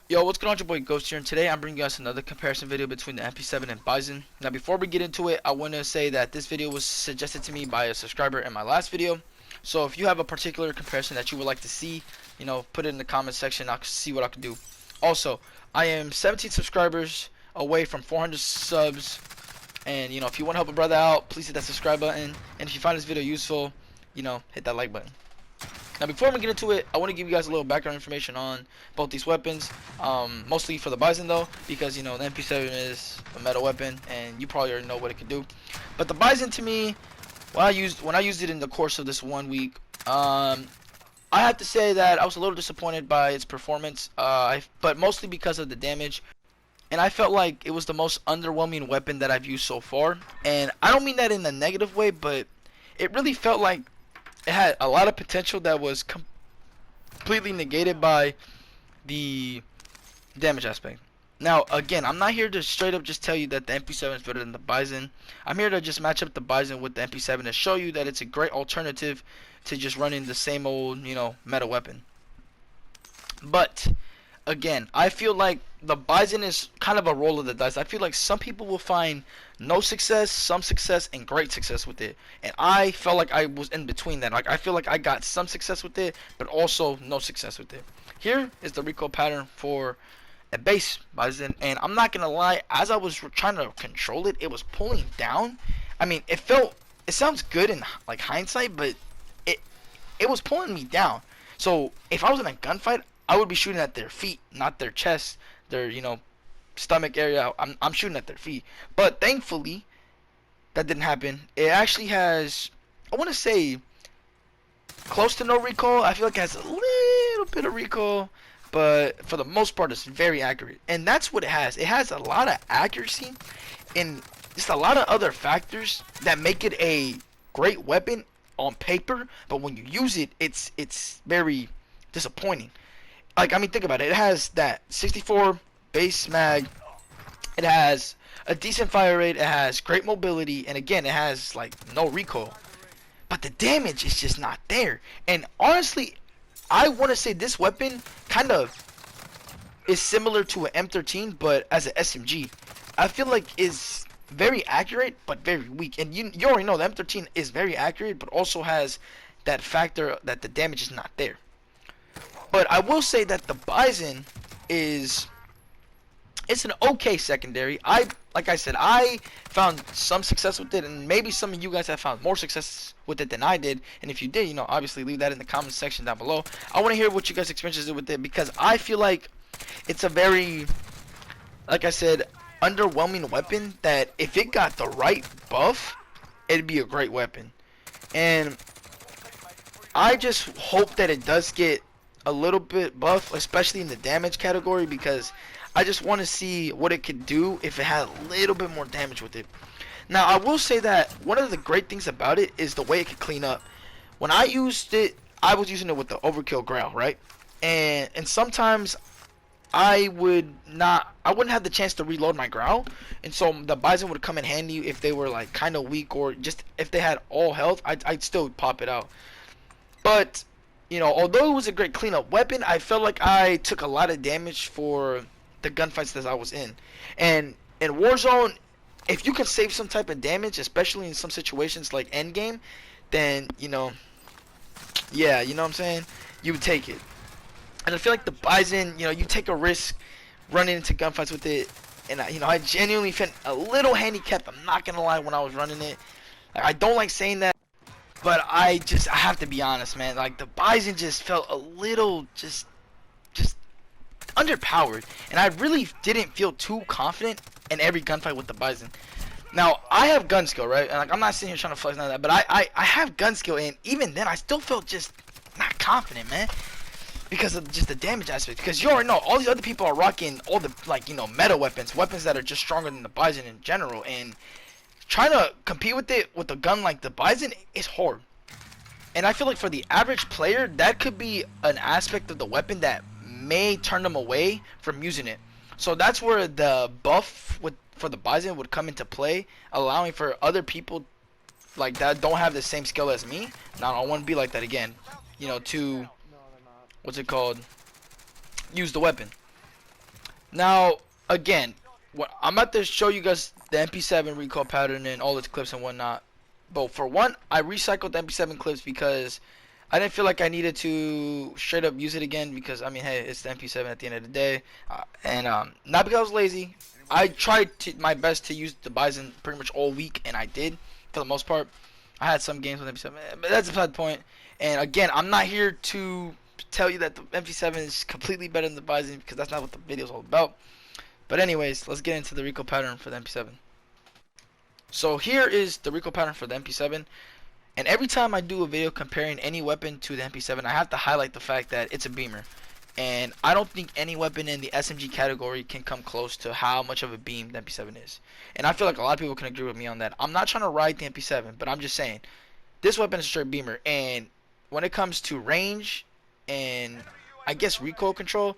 Yo, what's going on, your boy Ghost here, and today I'm bringing us another comparison video between the MP7 and Bison. Now, before we get into it, I want to say that this video was suggested to me by a subscriber in my last video. So if you have a particular comparison that you would like to see, put it in the comment section. I'll see what I can do. Also, I am 17 subscribers away from 400 subs, and if you want to help a brother out, please hit that subscribe button. And if you find this video useful, hit that like button. Now, before we get into it, I want to give you guys a little background information on both these weapons. Mostly for the Bison though, because the MP7 is a metal weapon, and you probably already know what it can do. But the Bison, to me, when I used it in the course of this 1 week, I have to say that I was a little disappointed by its performance. But mostly because of the damage. And I felt like it was the most underwhelming weapon that I've used so far. And I don't mean that in a negative way, but it really felt like it had a lot of potential that was completely negated by the damage aspect. Now, again, I'm not here to straight up just tell you that the MP7 is better than the Bison. I'm here to just match up the Bison with the MP7 to show you that it's a great alternative to just running the same old, meta weapon. But again, I feel like the Bison is kind of a roll of the dice. I feel like some people will find no success, some success, and great success with it. And I felt like I was in between that. Like, I feel like I got some success with it, but also no success with it. Here is the recoil pattern for a base Bison. And I'm not going to lie, as I was trying to control it, it was pulling down. I mean, it sounds good in like hindsight, but it was pulling me down. So if I was in a gunfight, I would be shooting at their feet, not their chest, their stomach area. I'm shooting at their feet. But thankfully, that didn't happen. It actually has, I want to say, close to no recoil. I feel like it has a little bit of recoil, but for the most part, it's very accurate. And that's what it has. It has a lot of accuracy and just a lot of other factors that make it a great weapon on paper. But when you use it, it's very disappointing. Like, I mean, think about it. It has that 64 base mag. It has a decent fire rate. It has great mobility. And again, it has, like, no recoil. But the damage is just not there. And honestly, I want to say this weapon kind of is similar to an M13, but as an SMG. I feel like it's very accurate, but very weak. And you already know the M13 is very accurate, but also has that factor that the damage is not there. But I will say that the Bison it's an okay secondary. Like I said, I found some success with it, and maybe some of you guys have found more success with it than I did. And if you did, obviously leave that in the comment section down below. I want to hear what you guys' experiences with it, because I feel like it's a very, like I said, underwhelming weapon that if it got the right buff, it'd be a great weapon. And I just hope that it does get a little bit buff, especially in the damage category, because I just want to see what it could do if it had a little bit more damage with it. Now, I will say that one of the great things about it is the way it can clean up. When I used it, I was using it with the overkill growl, right? And sometimes I wouldn't have the chance to reload my growl, and so the Bison would come in handy if they were like kind of weak, or just if they had all health, I'd still pop it out. But although it was a great cleanup weapon, I felt like I took a lot of damage for the gunfights that I was in. And in Warzone, if you can save some type of damage, especially in some situations like endgame, then, yeah, you know what I'm saying? You would take it. And I feel like the Bison, you take a risk running into gunfights with it. And, I genuinely felt a little handicapped. I'm not going to lie when I was running it. Like, I don't like saying that. But I have to be honest, man. Like, the Bison just felt a little just underpowered, and I really didn't feel too confident in every gunfight with the Bison. Now, I have gun skill, right? And like, I'm not sitting here trying to flex none of that, but I have gun skill, and even then, I still felt just not confident, man, because of just the damage aspect. Because you already know, all these other people are rocking all the meta weapons that are just stronger than the Bison in general, and trying to compete with it with a gun like the Bison is hard. And I feel like for the average player, that could be an aspect of the weapon that may turn them away from using it. So that's where the buff for the Bison would come into play, allowing for other people like that don't have the same skill as me. Now, I don't want to be like that again, to what's it called, use the weapon. Now, again, what I'm about to show you guys the MP7 recoil pattern and all its clips and whatnot. But for one, I recycled the MP7 clips because I didn't feel like I needed to straight up use it again because I mean, hey, it's the MP7 at the end of the day, and not because I was lazy. I tried my best to use the Bison pretty much all week, and I did for the most part. I had some games with MP7, but that's beside the point. And again, I'm not here to tell you that the MP7 is completely better than the Bison because that's not what the video is all about. But anyways, let's get into the recoil pattern for the MP7. So here is the recoil pattern for the MP7. And every time I do a video comparing any weapon to the MP7, I have to highlight the fact that it's a beamer. And I don't think any weapon in the SMG category can come close to how much of a beam the MP7 is. And I feel like a lot of people can agree with me on that. I'm not trying to ride the MP7, but I'm just saying, this weapon is a straight beamer. And when it comes to range and I guess recoil control,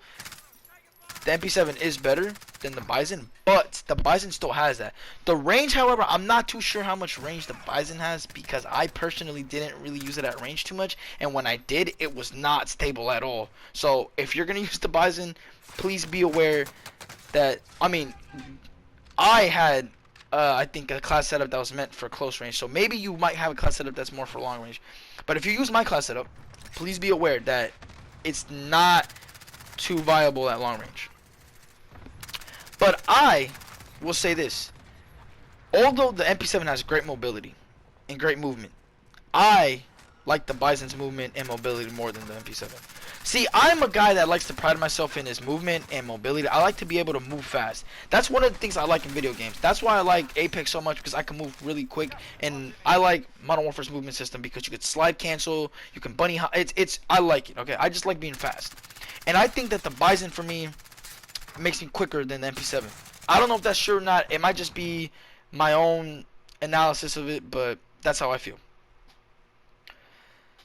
the MP7 is better than the Bison, but the Bison still has that. The range, however, I'm not too sure how much range the Bison has because I personally didn't really use it at range too much, and when I did, it was not stable at all. So if you're gonna use the Bison, please be aware that, I mean, I had I think a class setup that was meant for close range, so maybe you might have a class setup that's more for long range. But if you use my class setup, please be aware that it's not too viable at long range. But I will say this, although the MP7 has great mobility and great movement, I like the Bison's movement and mobility more than the MP7. See, I'm a guy that likes to pride myself in his movement and mobility. I like to be able to move fast. That's one of the things I like in video games. That's why I like Apex so much, because I can move really quick. And I like Modern Warfare's movement system because you can slide cancel, you can bunny hop. I like it, okay? I just like being fast. And I think that the Bison for me makes me quicker than the MP7. I don't know if that's true or not. It might just be my own analysis of it, but that's how I feel.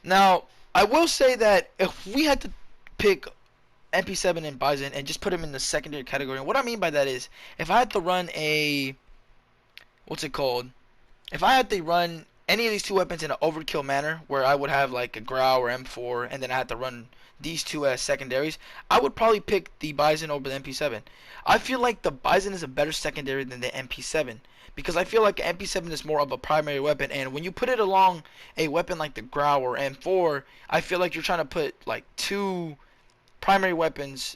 Now, I will say that if we had to pick MP7 and Bison and just put them in the secondary category, and what I mean by that is, if I had to run a, what's it called? If I had to run any of these two weapons in an overkill manner, where I would have like a Grau or M4, and then I had to run these two as secondaries, I would probably pick the Bison over the MP7. I feel like the Bison is a better secondary than the MP7. Because I feel like MP7 is more of a primary weapon, and when you put it along a weapon like the Grau or M4, I feel like you're trying to put like two primary weapons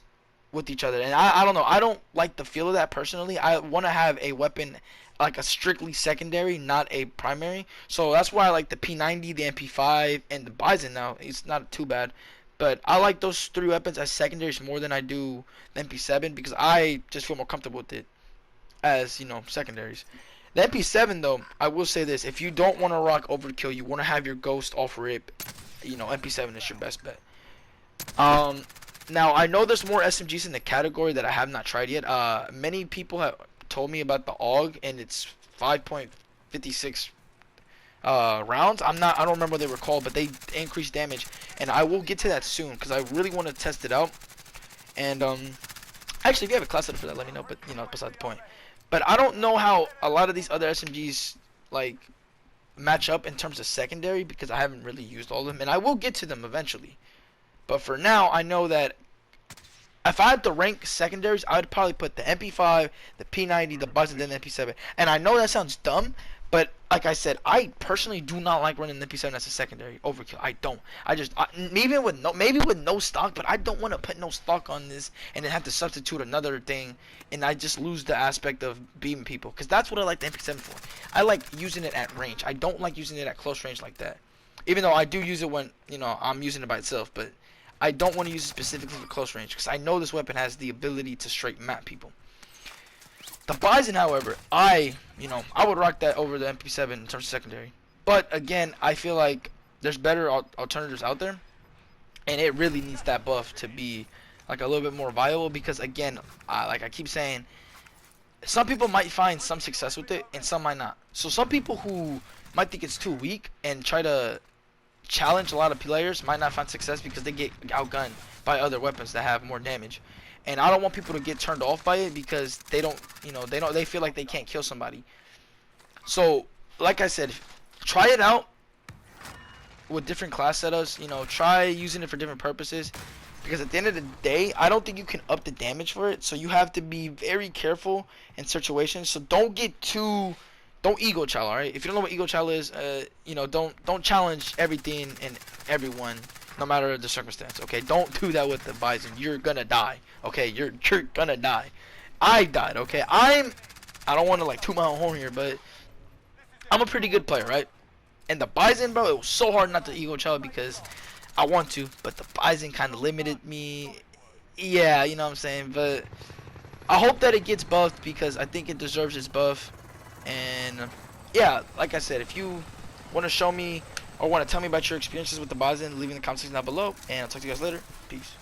with each other, and I don't know, I don't like the feel of that personally. I want to have a weapon like a strictly secondary, not a primary. So that's why I like the P90, the MP5, and the Bison. Now it's not too bad, but I like those three weapons as secondaries more than I do the MP7 because I just feel more comfortable with it as, you know, secondaries. The MP7 though, I will say this, if you don't want to rock overkill, you want to have your ghost off rip, you know, MP7 is your best bet. Now I know there's more SMGs in the category that I have not tried yet. Many people have told me about the AUG and it's 5.56 rounds. I don't remember what they were called, but they increase damage, and I will get to that soon because I really want to test it out. And actually, if you have a class setup for that, let me know, but you know, beside the point. But I don't know how a lot of these other SMGs like match up in terms of secondary because I haven't really used all of them, and I will get to them eventually. But for now, I know that if I had to rank secondaries, I would probably put the MP5, the P90, the Bison, then the MP7. And I know that sounds dumb, but like I said, I personally do not like running the MP7 as a secondary overkill. I don't. Maybe with no stock, but I don't want to put no stock on this and then have to substitute another thing, and I just lose the aspect of beating people. Because that's what I like the MP7 for. I like using it at range. I don't like using it at close range like that. Even though I do use it when, you know, I'm using it by itself, but I don't want to use it specifically for close range because I know this weapon has the ability to straight map people. The Bison, however, I would rock that over the MP7 in terms of secondary. But again, I feel like there's better alternatives out there, and it really needs that buff to be like a little bit more viable because again, like I keep saying, some people might find some success with it and some might not. So some people who might think it's too weak and try to challenge a lot of players might not find success because they get outgunned by other weapons that have more damage. And I don't want people to get turned off by it because they feel like they can't kill somebody. So, like I said, try it out with different class setups. You know, try using it for different purposes. because at the end of the day, I don't think you can up the damage for it. So you have to be very careful in situations. So don't get too, don't ego child. All right, if you don't know what ego child is, you know, don't challenge everything and everyone, no matter the circumstance. Okay, don't do that with the Bison. You're gonna die. Okay, you're gonna die. I died. Okay, I don't want to like toot my own horn here, but I'm a pretty good player, right? And the Bison, bro, it was so hard not to ego child because I want to, but the Bison kind of limited me. Yeah, you know what I'm saying? But I hope that it gets buffed because I think it deserves its buff. And yeah, like I said, if you want to show me or want to tell me about your experiences with the Bison, leave in the comment section down below. And I'll talk to you guys later. Peace.